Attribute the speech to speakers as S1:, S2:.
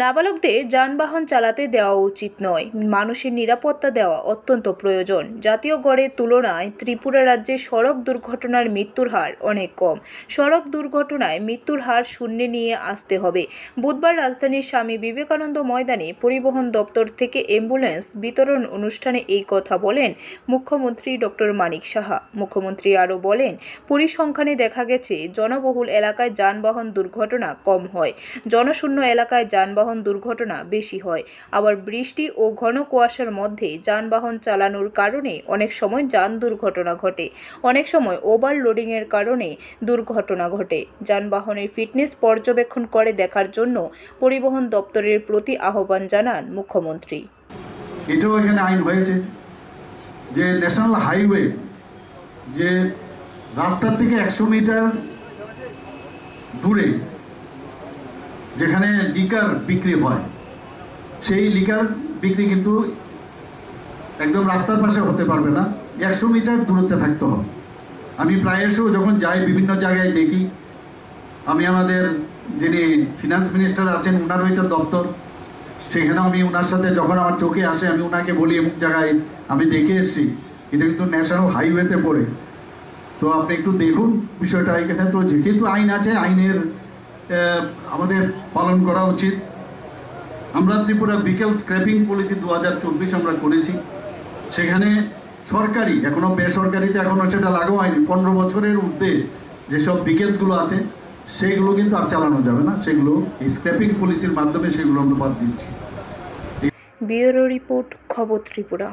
S1: নাবালকদের যানবাহন চালাতে দেওয়া উচিত নয়। মানুষের নিরাপত্তা দেওয়া অত্যন্ত প্রয়োজন। জাতীয় গড়ের তুলনায় ত্রিপুরা রাজ্যে সড়ক দুর্ঘটনার মৃত্যুর হার অনেক কম। সড়ক দুর্ঘটনায় মৃত্যুর হার শূন্যে নিয়ে আসতে হবে। বুধবার রাজধানীর স্বামী বিবেকানন্দ ময়দানে পরিবহন দপ্তর থেকে অ্যাম্বুলেন্স বিতরণ অনুষ্ঠানে এই কথা বলেন মুখ্যমন্ত্রী ডক্টর মানিক সাহা। মুখ্যমন্ত্রী আরও বলেন, পরিসংখ্যানে দেখা গেছে জনবহুল এলাকায় যানবাহন দুর্ঘটনা কম হয়, জনশূন্য এলাকায় যানবাহন দুর্ঘটনা বেশি হয়। আবার বৃষ্টি ও ঘন কুয়াশার মধ্যে যানবাহন চালানোর কারণে অনেক সময় যান দুর্ঘটনা ঘটে, অনেক সময় ওভারলোডিংয়ের কারণে দুর্ঘটনা ঘটে। যানবাহনের ফিটনেস পর্যবেক্ষণ করে দেখার জন্য পরিবহন দপ্তরের প্রতি আহ্বান জানান মুখ্যমন্ত্রী।
S2: এটাও এখানে আইন হয়েছে যে ন্যাশনাল হাইওয়ে যে রাস্তার থেকে 100 মিটার দূরে যেখানে লিকার বিক্রি হয়, সেই লিকার বিক্রি কিন্তু একদম রাস্তার পাশে হতে পারবে না, 100 মিটার দূরত্বে থাকতে হবে। আমি প্রায়শই যখন যাই বিভিন্ন জায়গায় দেখি, আমি আমাদের যিনি ফিনান্স মিনিস্টার আছেন ওনারও এটা দপ্তর, সেখানে আমি ওনার সাথে যখন আমার চোখে আসে আমি ওনাকে বলি অমুক জায়গায় আমি দেখে এসেছি, এটা কিন্তু ন্যাশনাল হাইওয়েতে পড়ে, তো আপনি একটু দেখুন বিষয়টা। এখানে তো যেহেতু আইন আছে, আইনের আমাদের পালন করা উচিত। আমরা ত্রিপুরা ভেহিকল স্ক্র্যাপিং পলিসি 2024 আমরা করেছি, সেখানে সরকারি এখনও বেসরকারিতে এখনও সেটা লাগু হয়নি। 15 বছরের ঊর্ধ্বে যেসব ভেহিকেলসগুলো আছে সেইগুলো কিন্তু আর চালানো যাবে না, সেগুলো স্ক্র্যাপিং পলিসির মাধ্যমে সেগুলো আমরা বাদ দিচ্ছি।
S1: ব্যুরো রিপোর্ট, খবর ত্রিপুরা।